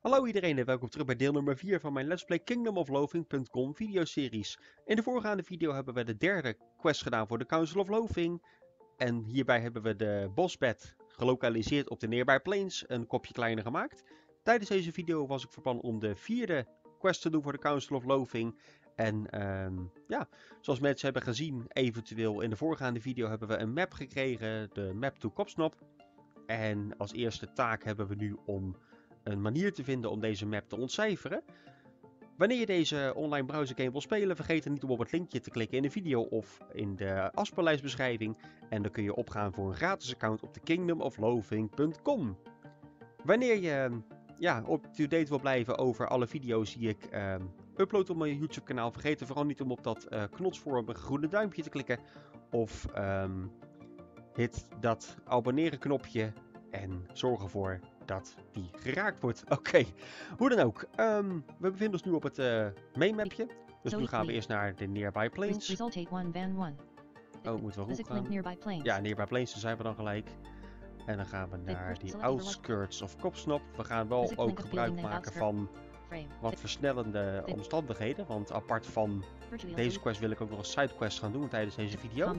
Hallo iedereen en welkom terug bij deel nummer 4 van mijn Let's Play Kingdom of Loathing.com videoseries. In de voorgaande video hebben we de derde quest gedaan voor de Council of Loathing. En hierbij hebben we de bosbed gelokaliseerd op de Nearby Plains, een kopje kleiner gemaakt. Tijdens deze video was ik van plan om de vierde quest te doen voor de Council of Loathing. En ja, zoals mensen hebben gezien, eventueel in de voorgaande video hebben we een map gekregen, de map to Kopsnop. En als eerste taak hebben we nu om een manier te vinden om deze map te ontcijferen. Wanneer je deze online browsergame wil spelen, vergeet er niet om op het linkje te klikken in de video of in de afspeellijstbeschrijving. En dan kun je opgaan voor een gratis account op de kingdomofloathing.com. Wanneer je up-to-date wil blijven over alle video's die ik upload op mijn YouTube kanaal, vergeet er vooral niet om op dat knotsvormige groene duimpje te klikken. Of hit dat abonneren knopje en zorg ervoor dat die geraakt wordt. Oké, hoe dan ook. We bevinden ons nu op het main mapje. Dus nu gaan we eerst naar de Nearby Plains. Oh, moeten we goed gaan? Ja, Nearby Plains, daar zijn we dan gelijk. En dan gaan we naar die outskirts of Kopsnop. We gaan wel ook gebruik maken van wat versnellende omstandigheden. Want apart van deze quest wil ik ook nog een sidequest gaan doen tijdens deze video.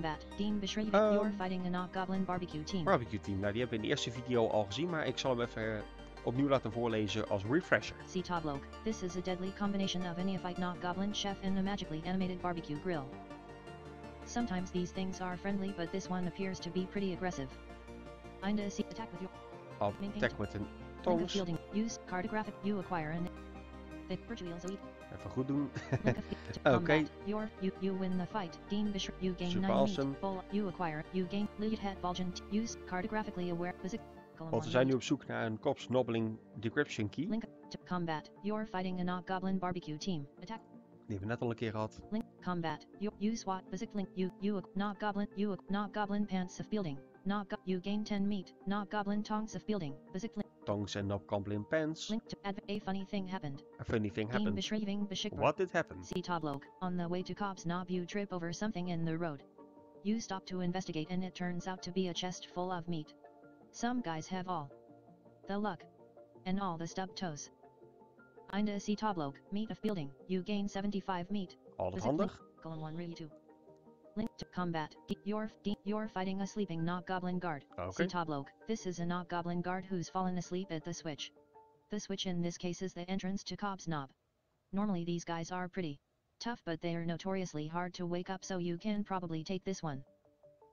Barbecue team, nou die hebben we in de eerste video al gezien, maar ik zal hem even opnieuw laten voorlezen als refresher. This is a deadly combination of a neophyte not goblin chef and a magically animated barbecue grill. Sometimes these things are friendly, but this one appears to be pretty aggressive. Attack with your attack met een tongs. Use cartographic, you acquire an even goed doen. Oké. You win the fight. Dean Bishop, you gain 9 awesome. meat. Bull, you acquire. You gain Liliet head Bulgent. Use cartographically aware. Want we zijn nu op zoek naar een Cobb's Nobbling decryption key. Link to combat. You're fighting a not goblin barbecue team. Attack. Die hebben we net al een keer gehad. Link combat. You SWAT basic link. You not goblin. You not goblin pants of building. You gain 10 meat. Not goblin tongs of building. Basic link. Tongs and not goblin pants. Link to a funny thing happened. A funny thing happened. What did happen? See Toblog. On the way to Cobb's Knob you trip over something in the road. You stop to investigate and it turns out to be a chest full of meat. Some guys have all the luck and all the stub toes. Kinda see Toblog. Meat of building. You gain 75 meat. Altijd handig. Link to combat. You're fighting a sleeping not goblin guard. Okay. See Toblog. This is a not goblin guard who's fallen asleep at the switch. The switch in this case is the entrance to Cobb's Knob. Normally these guys are pretty tough, but they are notoriously hard to wake up, so you can probably take this one.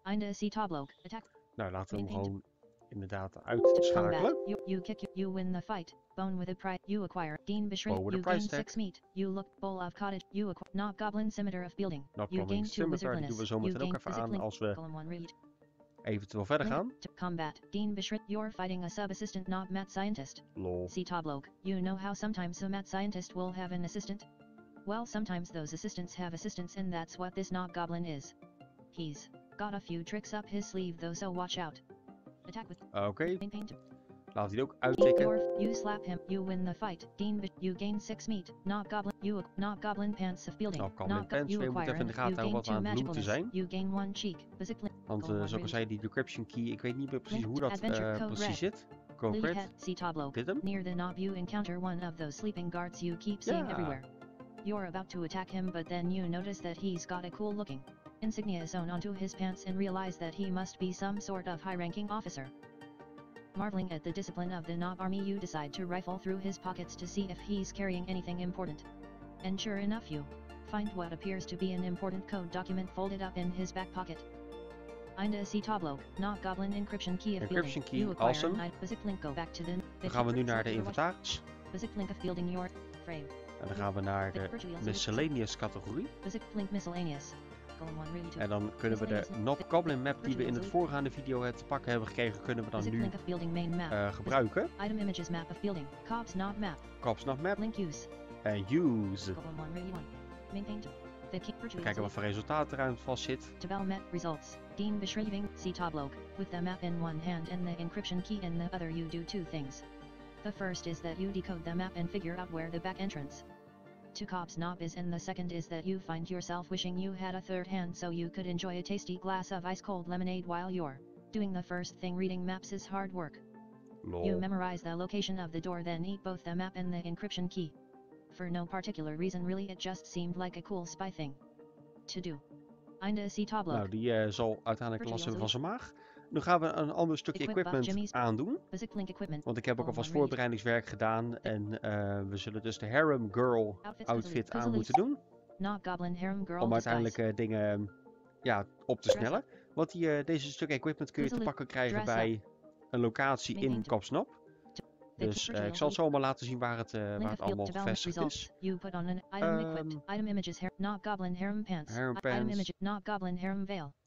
Kinda see Toblog. Attack. Nou, laten we hem gewoon inderdaad uitschakelen. You kick, you win the fight. Bone with a price. You acquire. Dean Bishop. You gain 6 meat. You look. Bowl of cottage. You acquire. Not goblin scimitar of building. You gain 2 wizardliness. Die doen we zo meteen ook even aan als we eventueel verder gaan. To combat. Dean Bishop. You're fighting a sub-assistant not mad scientist. Lol. See Toblog. You know how sometimes a mad scientist will have an assistant? Well, sometimes those assistants have assistants, and that's what this not goblin is. He's got a few tricks up his sleeve though, so watch out. Attack with Oké. Laat hij ook uittikken. You slap him, you win the fight. Dean, you gain 6 meat. Not goblin, you not goblin pants of building. Nou, goblin pants, we moeten even in de gaten houden wat we aan het doen zijn. You gain 1 cheek. Want zoals ik zei, die decryption key, ik weet niet meer precies hoe dat precies zit. Code red. Dit hem? Near the knob you encounter one of those sleeping guards you keep seeing everywhere. You're about to attack him, but then you notice that he's got a cool looking insignia sewn onto his pants and realize that he must be some sort of high-ranking officer. Marveling at the discipline of the Knob army, you decide to rifle through his pockets to see if he's carrying anything important. And sure enough, you find what appears to be an important code document folded up in his back pocket. Kinda see Toblog, not goblin encryption key of encryption building. Key, awesome. Go back to the dan gaan we nu naar de inventaris. Link of building your frame. En dan gaan we naar de miscellaneous categorie. Link miscellaneous. En dan kunnen we de Not Goblin map die we in het voorgaande video te pakken hebben gekregen, kunnen we dan nu gebruiken. Item images map of building. Cobb's Knob map. Cobb's Knob map. Link use. En use. Kijken wat voor resultaten eruit vast zit. Development results. Dean beschrijving. See Toblog. With the map in one hand and the encryption key in the other, you do 2 things. The first is that you decode the map and figure out where the back entrance to Cobb's Knob is, and the second is that you find yourself wishing you had a third hand so you could enjoy a tasty glass of ice-cold lemonade while you're doing the first thing. Reading maps is hard work. Lol. You memorize the location of the door, then eat both the map and the encryption key. For no particular reason really, it just seemed like a cool spy thing to do. Einde citabblok. Nou, die zal uiteindelijk last hebben van zijn maag. Nu gaan we een ander stukje equipment aandoen. Want ik heb ook alvast voorbereidingswerk gedaan. En we zullen dus de Harem Girl outfit aan moeten doen. Om uiteindelijk dingen op te snellen. Want deze stuk equipment kun je te pakken krijgen bij een locatie in Kopsnap. Dus ik zal het zo maar laten zien waar het allemaal gevestigd is. Harem pants.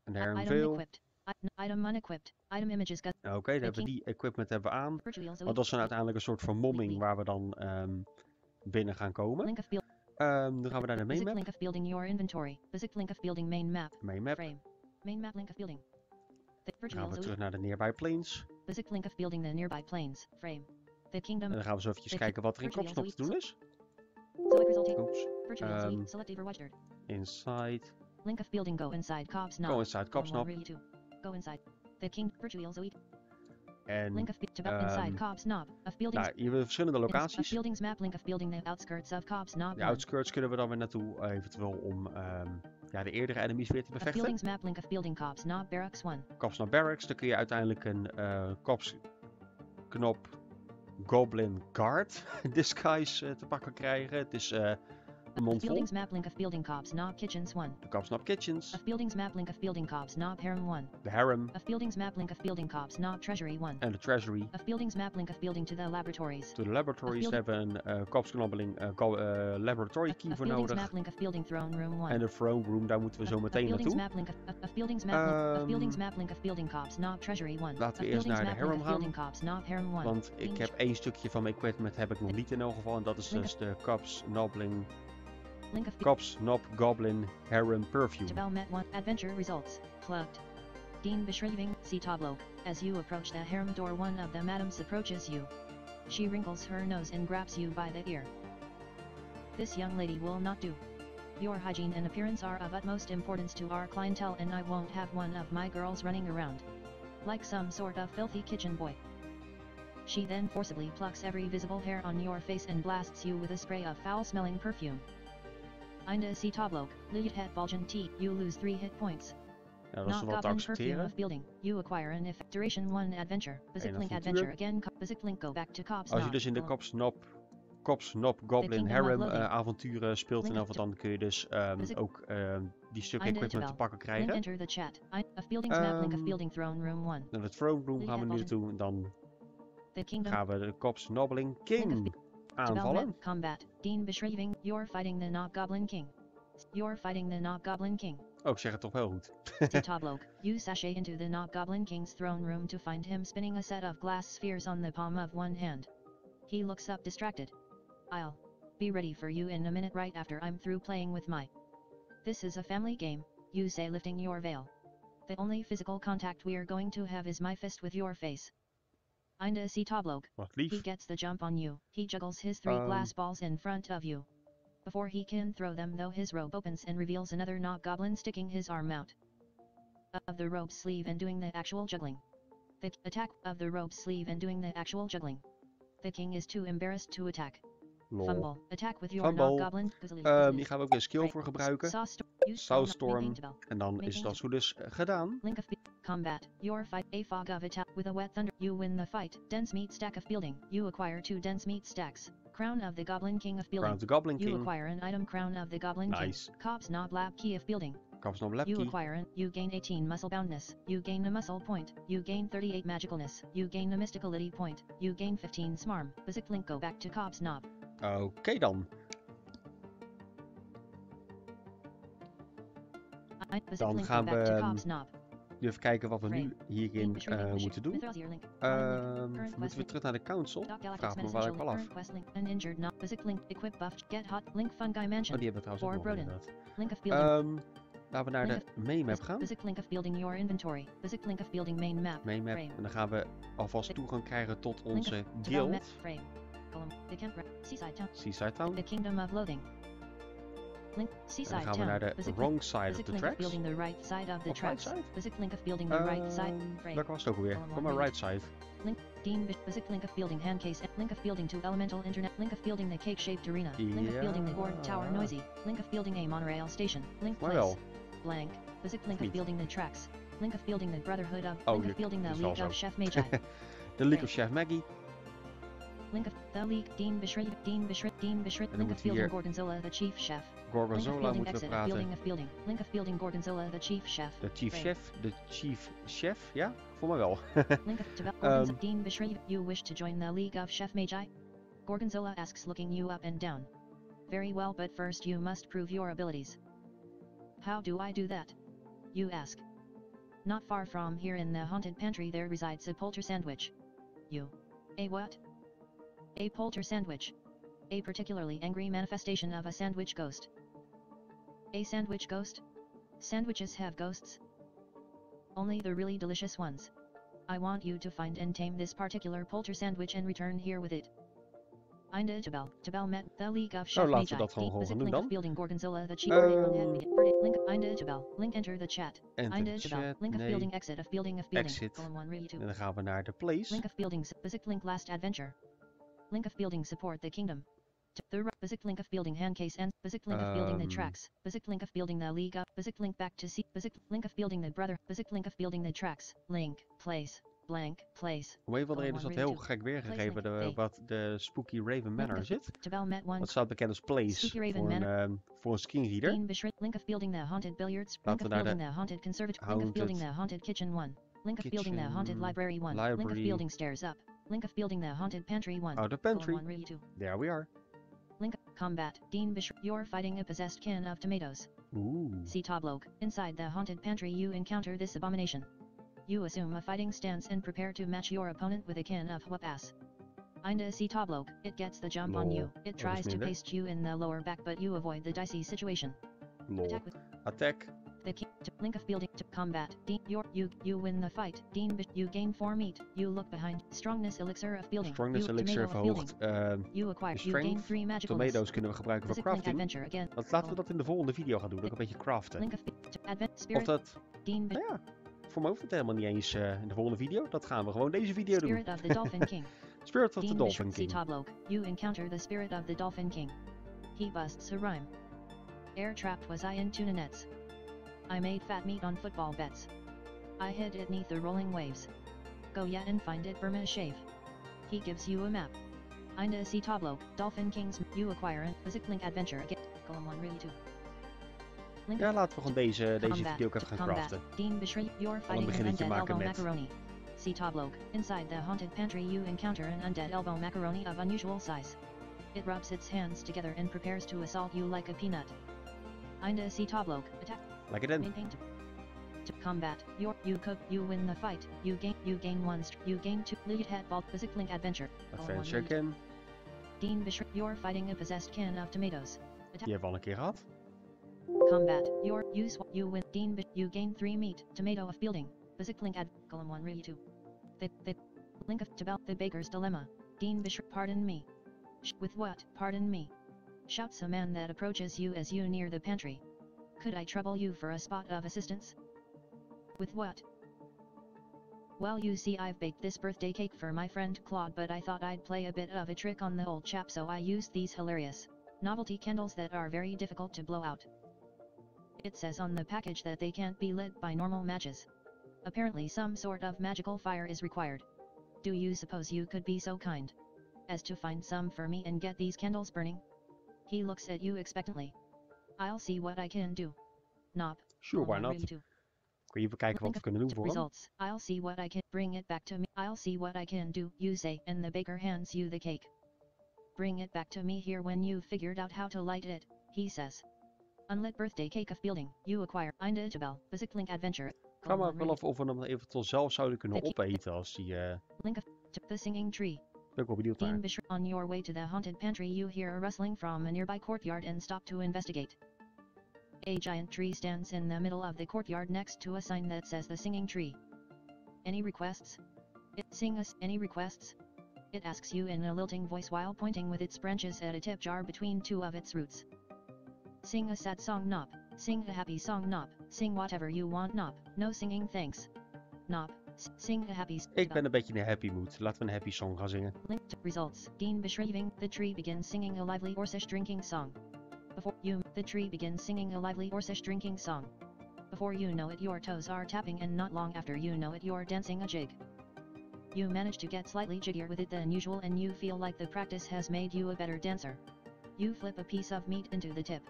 Een harem veil. Oké, dan hebben we die equipment aan. Want dat is dan uiteindelijk een soort vermomming waar we dan binnen gaan komen. Dan gaan we naar de main map. Main map. Dan gaan we terug naar de nearby plains. En dan gaan we zo eventjes kijken wat er in Kopsnap te doen is. Oeps. Inside. Go inside Kopsnap. En nou, hier hebben we verschillende locaties. De outskirts kunnen we dan weer naartoe, eventueel om de eerdere enemies weer te bevechten. Kopsnap Barracks, daar kun je uiteindelijk een Kopsknop Goblin Guard disguise te pakken krijgen. Het is een mond vol. De Kopsnap Kitchens. De Harem. En de Treasury. To the Laboratories. Daar hebben we een Kopsknobbeling Laboratory Key voor nodig. En de Throne Room, daar moeten we zo meteen naartoe. Laten we eerst naar de Harem gaan. Want ik heb één stukje van mijn equipment heb ik nog niet in elk geval. En dat is dus de Kopsnap Goblin Harem Perfume. Adventure results. Plugged. Deen beschrijving, citabblok. As you approach the harem door, one of the madams approaches you. She wrinkles her nose and grabs you by the ear. This young lady will not do. Your hygiene and appearance are of utmost importance to our clientele, and I won't have one of my girls running around like some sort of filthy kitchen boy. She then forcibly plucks every visible hair on your face and blasts you with a spray of foul-smelling perfume. Einde citabblok. Lead het volgend T. You lose 3 hit points. Ja, dat is wel te accepteren. You acquire an effect. Duration 1 adventure. Visit link adventure again. Visit link go back to Cobb's. Als je dus in de Kopsnap Goblin Harem avonturen speelt, en dan kun je dus ook die stuk equipment te pakken krijgen. Naar de Throne Room gaan we nu naartoe en dan gaan we de Kopsnobbling King aanvallen. Combat. Deen beschrijving. You're fighting the Goblin King. You're fighting the Goblin King. Oh, ik zeg het toch wel goed. Citabblok. You sashay into the Goblin King's throne room to find him spinning a set of glass spheres on the palm of one hand. He looks up distracted. I'll be ready for you in a minute right after I'm through playing with my. This is a family game, you say, lifting your veil. The only physical contact we're going to have is my fist with your face. Einde citabblok. He gets the jump on you. He juggles his 3 glass balls in front of you. Before he can throw them though, his robe opens and reveals another goblin sticking his arm out of the robe sleeve and doing the actual juggling. The attack of the robe sleeve and doing the actual juggling. The king is too embarrassed to attack. Lol. Fumble. Attack with your goblin. Hier gaan we ook een skill voor gebruiken. Soulstorm. En dan is het als goed is gedaan. Link of combat. Your fight. A fog of attack with a wet thunder. You win the fight. Dense meat stack of building. You acquire 2 dense meat stacks. Crown of the Goblin King of building. Crown of the Goblin King. You acquire an item. Crown of the Goblin nice. King. Cobb's Knob Lab Key of building. Cobb's Knob Lab You Key. acquire an. You gain 18 muscle boundness. You gain a muscle point. You gain 38 magicalness. You gain a mysticality point. You gain 15 smarm. Visit link go back to Cobb's Knob. Oké dan. Dan gaan we even kijken wat we nu hierin moeten doen. Moeten we terug naar de council? Vraag me waar ik al af. Oh, die hebben we trouwens ook nog inderdaad. Laten we naar de main map gaan. Main map. En dan gaan we alvast toegang krijgen tot onze guild. Seaside Town. The Kingdom of Loathing. Link Seaside Town. En dan gaan we naar de wrong side of the tracks. Building the right side of the tracks. Right side? Visit link of building the right side. Welke was het ook alweer? Kom maar right side. Link Dean Basic link of building hand case. Link of building to elemental internet. Link of building the cake-shaped arena. Link of building the gourd tower noisy. Link of building a monorail station. Link place. Blank. Basic link of building the tracks. Link of building the brotherhood of. Link of building the league of Chef Magi. The League of Chef Maggie. Link of the league. Dean Bishrit. Link of building Gorgonzola the chief chef. Gorgonzola moeten we praten. Building of building. Link of building Gorgonzola the chief chef. De chief chef, ja? Voor mij wel. Link of Dean Bishrit, you wish to join the League of Chef Magi? Gorgonzola asks, looking you up and down. Very well, but first you must prove your abilities. How do I do that? You ask. Not far from here in the haunted pantry there resides a polter sandwich. You. A what? A polter sandwich. A particularly angry manifestation of a sandwich ghost. A sandwich ghost? Sandwiches have ghosts? Only the really delicious ones. I want you to find and tame this particular polter sandwich and return here with it. Einde Tabel met the League of Chef Magi. Laten we dat gewoon gaan doen dan. Building Gorgonzola the chief link Einde Tabel. Link enter the chat. Einde Tabel. Link of building exit of building. Exit. En dan gaan we naar de place. Link of building basic link last adventure. Link of building support the kingdom. The basic link of building hand case and basic link of building the tracks. Basic link of building the league up. Basic link back to see. Basic link of building the brother. Basic link of building the tracks. Link place. Blank place. Om een van de redenen is dat heel gek weergegeven wat de Spooky Raven Manor zit. Dat staat bekend als place voor een screenreader. Link of building the haunted billiards. Link of building the haunted conservatory. Link of building the haunted kitchen 1. Link of building the haunted library 1. Link of building stairs up. Link of building the haunted pantry 1. Oh, the pantry. There we are. Link combat. Dean Bishop. You're fighting a possessed can of tomatoes. Ooh. See tableau. Inside the haunted pantry you encounter this abomination. You assume a fighting stance and prepare to match your opponent with a can of whoop-ass. Einde see tableau. It gets the jump on you. It tries to paste you in the lower back but you avoid the dicey situation. Attack. The key to link of building to combat. Dean, you win the fight. Dean, you gain 4 meat. You look behind. Strongness elixir of building. Strongness elixir verhoogt. You acquire. You gain 3 magical. Tomatoes kunnen we gebruiken voor crafting. Laten we dat in de volgende video gaan doen. Ook een beetje craften. Link of of dat. Nou ja. Voor mij hoeft het helemaal niet eens in de volgende video. Dat gaan we gewoon deze video doen. Spirit of the Dolphin King. Spirit of the Dolphin King. You encounter the spirit of the Dolphin King. He busts a rhyme. Air trapped was I in tuna nets. I made fat meat on football bets. I hid it neath the rolling waves. Go yet and find it Burma shave. He gives you a map. Einde see tableau. Dolphin Kings. You acquire a basic link adventure again. Column 1 really 2. Ja, laten we gewoon deze video ook even gaan craften. Dean Bishri, you're fighting an undead elbow macaroni. See tableau. Inside the haunted pantry you encounter an undead elbow macaroni of unusual size. It rubs its hands together and prepares to assault you like a peanut. Einde see tableau. Attack. Like it in. To combat. You cook. You win the fight. You gain 1. You gain 2. Lead head vault. Basic link adventure. Adventure again. Dean Bishri, you're fighting a possessed can of tomatoes. Die hebben we al een keer gehad. Combat. You win. Dean you gain 3 meat. Tomato of building. Basic link ad. Column 1 really 2. The link of Tabel. The baker's dilemma. Dean Bishop. Pardon me. With what? Pardon me. Shouts a man that approaches you as you near the pantry. Could I trouble you for a spot of assistance? With what? Well, you see, I've baked this birthday cake for my friend Claude, but I thought I'd play a bit of a trick on the old chap, so I used these hilarious novelty candles that are very difficult to blow out. It says on the package that they can't be lit by normal matches. Apparently some sort of magical fire is required. Do you suppose you could be so kind as to find some for me and get these candles burning? He looks at you expectantly. I'll see what I can do. Nop. Sure, why not? Kun je even kijken wat we kunnen doen voor results. I'll see what I can. Bring it back to me. I'll see what I can do, you say, and the baker hands you the cake. Bring it back to me here when you've figured out how to light it, he says. Unlit birthday cake of building. You acquire. Einde Tabel. Basic link adventure. Ga maar wel of we hem eventueel zelf zouden kunnen opeten als die... Link of the singing tree. Ben ik wel benieuwd naar. On your way to the haunted pantry you hear a rustling from a nearby courtyard and stop to investigate. A giant tree stands in the middle of the courtyard next to a sign that says the singing tree. Any requests? Sing us any requests? It asks you in a lilting voice while pointing with its branches at a tip jar between 2 of its roots. Sing a sad song, Nop. Sing a happy song, Nop. Sing whatever you want, Nop. No singing, thanks. Nop. Sing a happy. Ik ben een beetje in een happy mood. Laten we een happy song gaan zingen. Link to results. Dean beschrijving. The tree begins singing a lively Orsish drinking song. Before you, the tree begins singing a lively Orsish drinking song. Before you know it, your toes are tapping, and not long after you know it, you're dancing a jig. You manage to get slightly jiggier with it than usual, and you feel like the practice has made you a better dancer. You flip a piece of meat into the tip.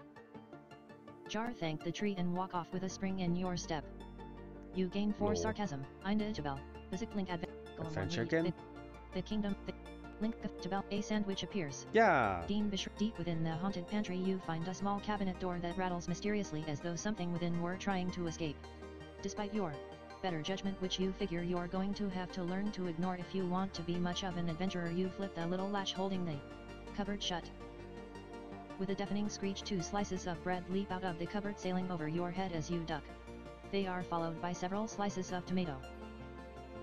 Jar thank the tree and walk off with a spring in your step. You gain 4 Lol. sarcasm. Einde tabel. Visit link Adventure again. The kingdom. Link tabel. A sandwich appears. Ja. Dean deep within the haunted pantry, you find a small cabinet door that rattles mysteriously as though something within were trying to escape. Despite your better judgment, which you figure you're going to have to learn to ignore if you want to be much of an adventurer, you flip the little latch holding the cupboard shut. With a deafening screech, 2 slices of bread leap out of the cupboard, sailing over your head as you duck. They are followed by several slices of tomato,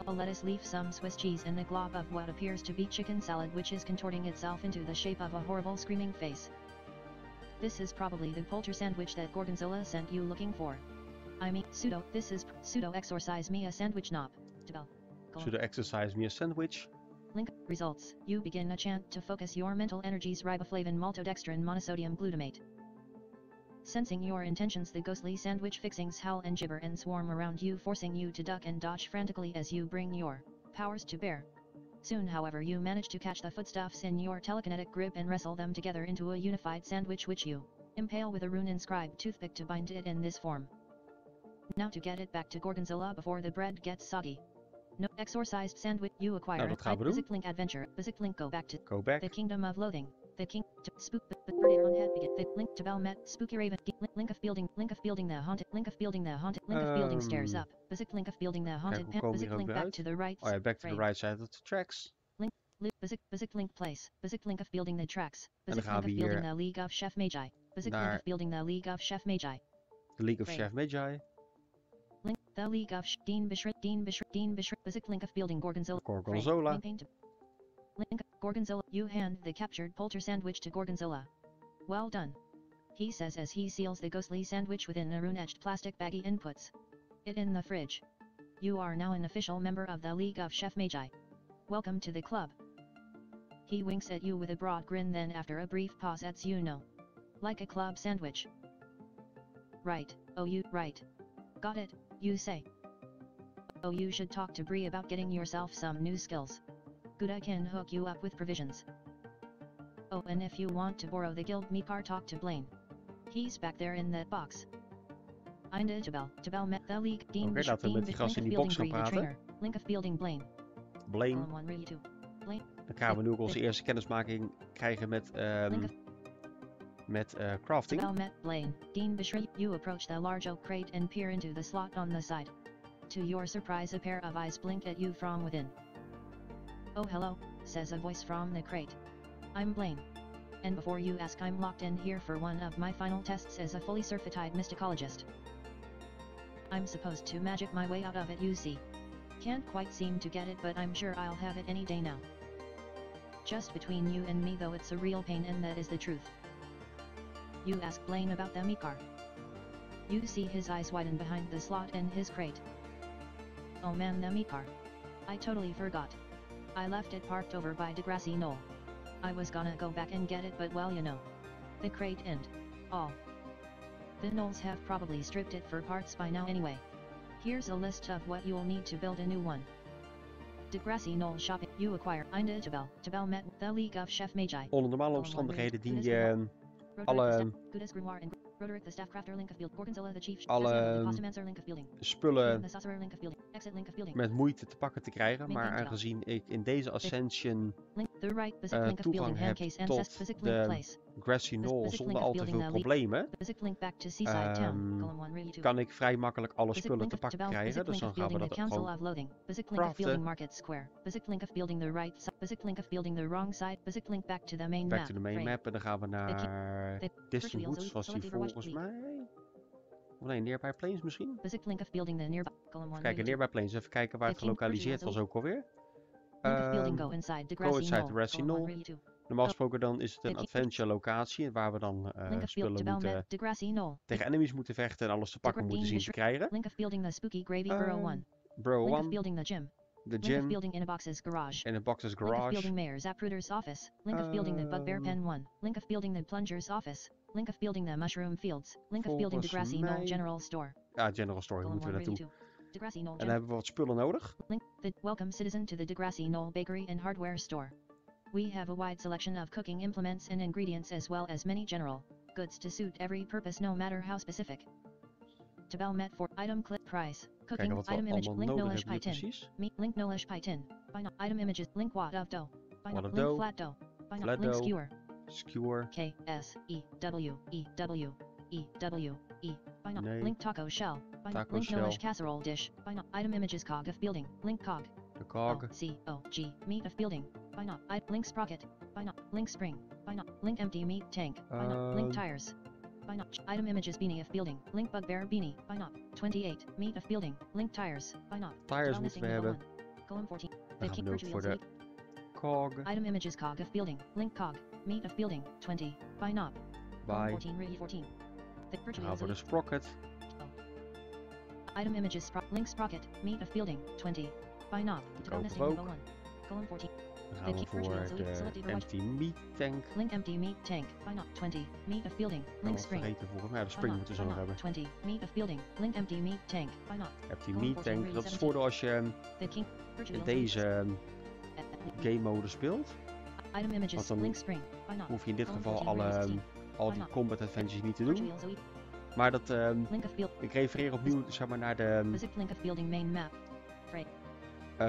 a lettuce leaf, some Swiss cheese, and a glob of what appears to be chicken salad, which is contorting itself into the shape of a horrible screaming face. This is probably the polter sandwich that Gorgonzola sent you looking for. I mean, this is pseudo exorcise me a sandwich knob. Should I exercise me a sandwich? Link results. You begin a chant to focus your mental energies: riboflavin, maltodextrin, monosodium glutamate. Sensing your intentions, the ghostly sandwich fixings howl and gibber and swarm around you, forcing you to duck and dodge frantically as you bring your powers to bear. Soon, however, you manage to catch the foodstuffs in your telekinetic grip and wrestle them together into a unified sandwich, which you impale with a rune-inscribed toothpick to bind it in this form. Now to get it back to Gorgonzola before the bread gets soggy. No exorcised sandwich you acquire. Nou, dat gaan we doen. Visit link adventure. Visit link go back to the Kingdom of Loathing. The king to spook the bird on head begin. The link to Belmet spooky raven. Link of building the haunted. Link of building the haunted. Link of building stairs up. Visit link of building the haunted. Visit link back to the right. Oh ja, back to the right side of the tracks. Visit link place. Visit link of building the tracks. En Visit dan gaan link we of building hier the League of Chef Magi. Visit link of building the League of Chef Magi. The League of Right. Chef Magi. Link the League of Dean Bishop. Visit link of building Gorgonzola. Gorgonzola. Link Gorgonzola. You hand the captured polter sandwich to Gorgonzola. Well done, he says as he seals the ghostly sandwich within a rune-etched plastic baggie and puts it in the fridge. You are now an official member of the League of Chef Magi. Welcome to the club. He winks at you with a broad grin, then after a brief pause adds, you know, like a club sandwich. Right, oh you, right. Got it, you say. Oh, you should talk to Bree about getting yourself some new skills. Gouda can hook you up with provisions. Oh, and if you want to borrow the guild meat car, talk to Blaine. He's back there in that box. Einde Tabel met the league. Dean Oké, laten we met die gast in die box gaan praten. Link of building Blaine. Blaine. Blaine. Dan gaan we nu ook onze eerste kennismaking krijgen met crafting. Tabel met Blaine. Dean Bishri, you approach the large oak crate and peer into the slot on the side. To your surprise, a pair of eyes blink at you from within. Oh hello, says a voice from the crate. I'm Blaine. And before you ask, I'm locked in here for one of my final tests as a fully certified mysticologist. I'm supposed to magic my way out of it, you see. Can't quite seem to get it, but I'm sure I'll have it any day now. Just between you and me though, it's a real pain, and that is the truth. You ask Blaine about the meat car. You see his eyes widen behind the slot in his crate. Oh man, the meat car. I totally forgot. I left it parked over by Degrassi Knoll. I was gonna go back and get it, but well, you know. The crate and all. The Knolls have probably stripped it for parts by now anyway. Here's a list of what you'll need to build a new one. Degrassi Knoll shopping. You acquire Einde Tabel met the League of Chef Magi. Onder normale omstandigheden dien je alle Roderick the staff crafter, link of build. Gorgonzola the chief. alle link of building. spullen The sorcerer, link of building. Exit, link of building. met moeite te pakken te krijgen, maar aangezien ik in deze Ascension toegang heb tot de Grassy Knoll zonder al te veel problemen, kan ik vrij makkelijk alle spullen te pakken krijgen, dus dan gaan we dat gewoon craften. Back to the main map en dan gaan we naar Distant Woods, zoals die volgens mij... Of nee, Nearby Plains misschien? Even kijken, Nearby Plains, even kijken waar het gelokaliseerd was ook alweer. Go inside Grassy Knoll. Normaal gesproken dan is het een adventure locatie waar we dan spullen moeten tegen enemies moeten vechten en alles te pakken moeten zien te krijgen. Bro Link of 1. building the gym. De Link of gym. building in a box's garage. En een box's Link of garage. building Mayor's Zapruder's office. Link of building the Bugbear Pen 1. Link of building the Plunger's office. Link of building the Mushroom Fields. Link of building the Grassy Knoll General Store. Ja, General Store, moeten we naartoe. Degrassi Knoll En dan hebben we wat spullen nodig. Link the welcome citizen to the Degrassi Knoll Bakery and Hardware Store. We have a wide selection of cooking implements and ingredients as well as many general goods to suit every purpose no matter how specific. Tabel met for item clip price. Cooking Kijken wat we item image allemaal link nodig nolish hebben hier pie tin. precies. Meat link nolish pie tin. Item images link wad of dough. Wad of Link dough. flat dough. Flat Link dough. skewer. Skewer. K S E W E W E W E. Nee. Link taco shell. Taco Link shell. nolish casserole dish. Item images cog of building. Link cog. De cog. C O G meat of building. Link sprocket. Link spring. Link empty meat tank. Link tires. Item images beanie of building. Link bugbear beanie. 28 meat of building. Link tires. Tires moeten we hebben. Column 14. Dan gaan we ook voor de cog. Item images cog of building. Link cog. Meat of building. 20. By knob. By. 14 ready 14. Dan gaan we voor de sprocket. Item images link sprocket. Meat of building. 20. By knob. Kopen we ook. Column 14. Dan gaan we voor de empty meat tank. Link empty meat tank. 20. Meat of building. Link spring. Vergeten volgens mij. De spring moeten we zo nog hebben. 20. Meat of building. Link empty meat tank. Empty meat tank. Dat is het voordeel als je in deze game mode speelt. Item images. dan Link spring. Hoef je in dit geval al die combat adventures niet te doen. Maar dat, ik refereer opnieuw zeg maar, naar de Link of building main map.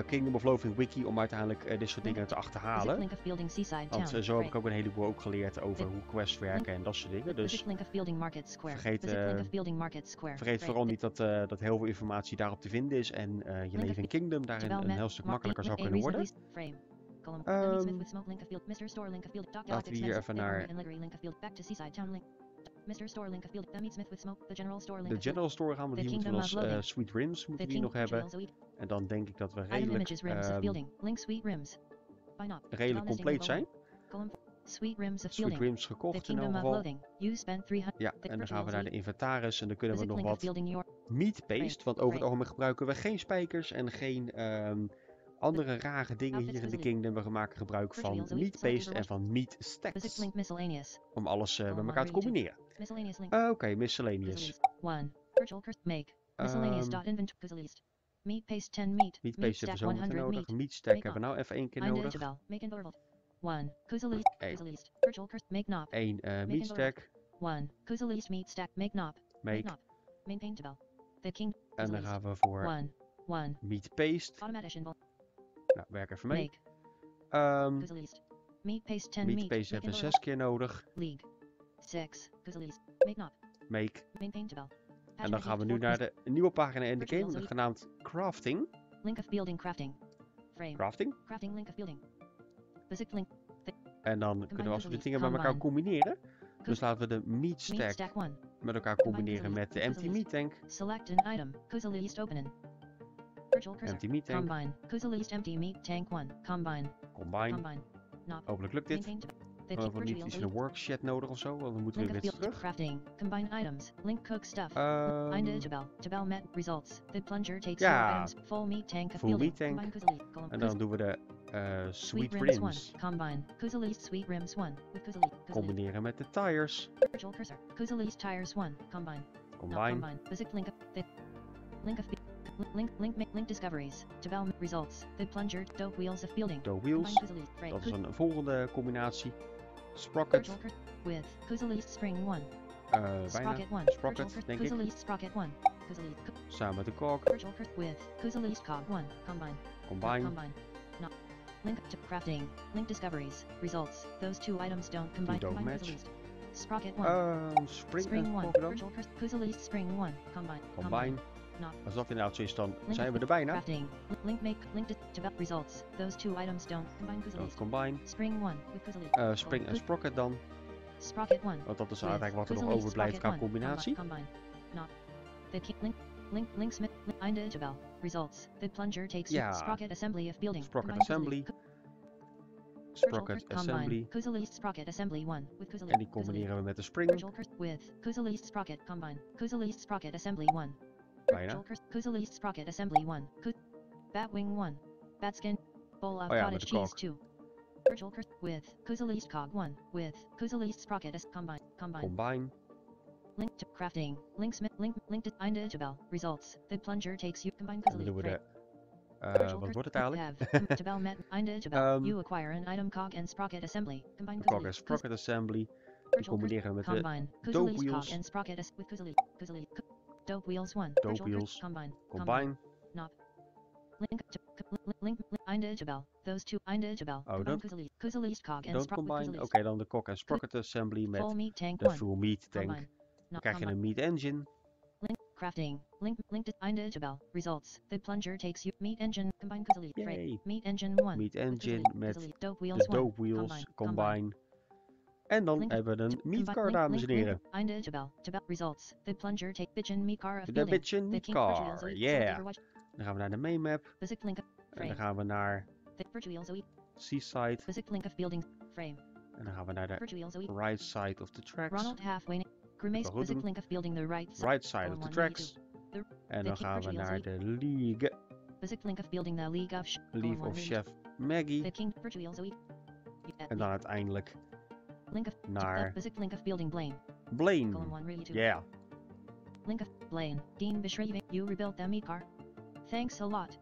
Kingdom of Loathing wiki om uiteindelijk dit soort dingen te achterhalen. Link of building Seaside Want town. zo heb ik ook een heleboel ook geleerd over hoe quests werken en dat soort dingen. Dus Link of building market square. vergeet vooral niet dat heel veel informatie daarop te vinden is en je leven in Kingdom daarin een heel stuk makkelijker zou kunnen worden. Laten we hier even naar de General Store gaan, want hier moeten we als Sweet Rims moeten we hier nog hebben. En dan denk ik dat we redelijk compleet zijn. Sweet Sweet Rims gekocht in elk geval. Ja, en dan gaan we naar de inventaris en dan kunnen we nog wat meat paste, want over het algemeen gebruiken we geen spijkers en geen andere rare dingen hier in de Kingdom. We maken gebruik van meat paste en van meat stacks. Om alles bij elkaar te combineren. Oké, miscellaneous. Meat paste 10 meat. Meat paste hebben we zo meteen nodig. Meat stack hebben we nou even één keer nodig. 1 meat stack. Make. En dan gaan we voor meat paste. Nou, werk even mee. Meat paste 10 meat paste hebben we 6 keer nodig. Make. En dan gaan we nu naar de nieuwe pagina in de game, genaamd Crafting. Link of building crafting. Crafting. Crafting link of building. Basic link. En dan kunnen we als we de dingen bij elkaar combineren. Dus laten we de meat stack met elkaar combineren met de empty meat tank. Select an item. List openen. Empty meat tank. Combine. List empty meat tank 1. Combine. Combine. Hopelijk lukt dit. We hebben niet iets in een workshed nodig of zo, want we moeten weer terug. Crafting. Combine items. Link cook stuff. Tabel met results. The plunger takes ja. items. Full meat tank of full building. Meat tank. En dan doen we de sweet rims. Combine. Sweet rims 1. Combineren met de tires. Tires 1. Combine. Combine. Basic link of link discoveries. Tabel results. The plunger dope wheels of building. Dope wheels. Dat is een volgende combinatie. Sprocket. With List spring 1. Bijna. Sprocket, denk ik. Sprocket 1. Samen met de cog. With List cog 1. Combine. Link to crafting. Link discoveries. Results. Those two items don't combine. Don't match. Sprocket 1. Spring 1. List spring 1. Combine. Als dat inderdaad zo is, dan zijn we er bijna. Crafting. Link to results. Those two items don't combine. Spring 1. Spring en sprocket dan. Sprocket 1. Want dat is eigenlijk wat er nog overblijft qua combinatie. Link Smith. Einde tabel. Results. The plunger takes sprocket assembly of building. Sprocket assembly. Sprocket assembly. List sprocket assembly 1. En die combineren we met de spring. With List sprocket combine. List sprocket assembly 1. Bijna. Kuzali Sprocket Assembly 1. Batwing 1. Batskin. Bowl of Oh ja, met cottage de cheese kok. 2. With Kuzali Cog 1. With Kuzali Sprocket Combine. Combine. Link to crafting. Link to einde tabel. Results. The plunger takes you combine En dan Kuzali doen we de... frame. wat wordt het eigenlijk? Tabel met einde tabel. You acquire an item cog and sprocket assembly. Combine De cog en sprocket assembly. Die combineren met de combine. dope Kuzali's wheels. cog and sprocket with Kuzali. Dope wheels 1. Dope wheels. Combine. Knob. Link einde tabel. Those two einde tabel. Oh, don't Kuzali's cog and don't sprocket. combine. Oké, dan de cog en sprocket assembly met Full meat tank de 1. full meat tank. Combine. Dan krijg je een meat engine. Link crafting. Link to einde tabel. Results. The plunger takes you meat engine. Combine Kuzali. Yay. Meat engine 1. Meat engine met dope de wheels 1. dope wheels. Combine. En dan hebben we een meat car, dames en heren. Einde tabel. Results. The plunger take bitchin meat car of De building. bitchin meat car. Yeah. Dan gaan we naar de main map. Basic link of En frame. dan gaan we naar Virtual Zoe. Seaside. Basic link of building frame. En dan gaan we naar de Virtual Zoe. right side of the tracks. Ronald halfway. Crewmates goed basic doen. link of building the right side. Right side of the tracks. En dan gaan we naar de League. Basic link of building the League of League of Chef Maggie. The King Virtual Zoe. En dan uiteindelijk Link of naar basic link of building Blaine. Blaine. Column 1 really 2. Yeah. Link of Blaine. Dean Bishri, you rebuilt the meat car. Thanks a lot.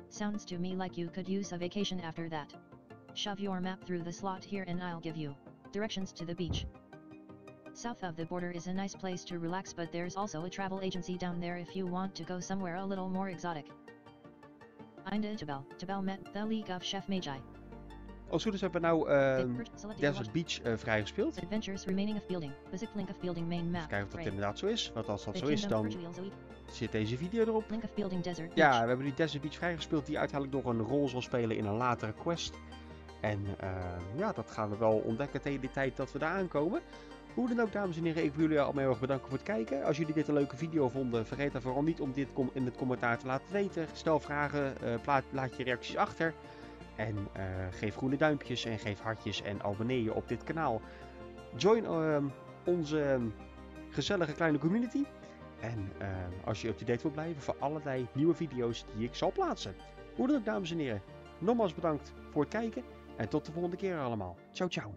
Sounds to me like you could use a vacation after that. Shove your map through the slot here and I'll give you directions to the beach. South of the border is a nice place to relax, but there's also a travel agency down there if you want to go somewhere a little more exotic. Einde tabel met the League of Chef Magi. Als goed is hebben we nou Desert Beach vrijgespeeld. Adventures remaining of building. Basic link of building main map. Even kijken of dat frame. inderdaad zo is. Want als dat The zo is, Kingdom dan Virtual Zoe. zit deze video erop. Link of building desert Ja, beach. we hebben die Desert Beach vrijgespeeld die uiteindelijk nog een rol zal spelen in een latere quest. En ja, dat gaan we wel ontdekken tegen de tijd dat we daar aankomen. Hoe dan ook, dames en heren, ik wil jullie allemaal heel erg bedanken voor het kijken. Als jullie dit een leuke video vonden, vergeet dan vooral niet om dit in het commentaar te laten weten. Stel vragen, laat je reacties achter. En geef groene duimpjes en geef hartjes en abonneer je op dit kanaal. Join onze gezellige kleine community. En als je up-to-date wilt blijven voor allerlei nieuwe video's die ik zal plaatsen. Hoe dan ook, dames en heren, nogmaals bedankt voor het kijken. En tot de volgende keer allemaal. Ciao, ciao.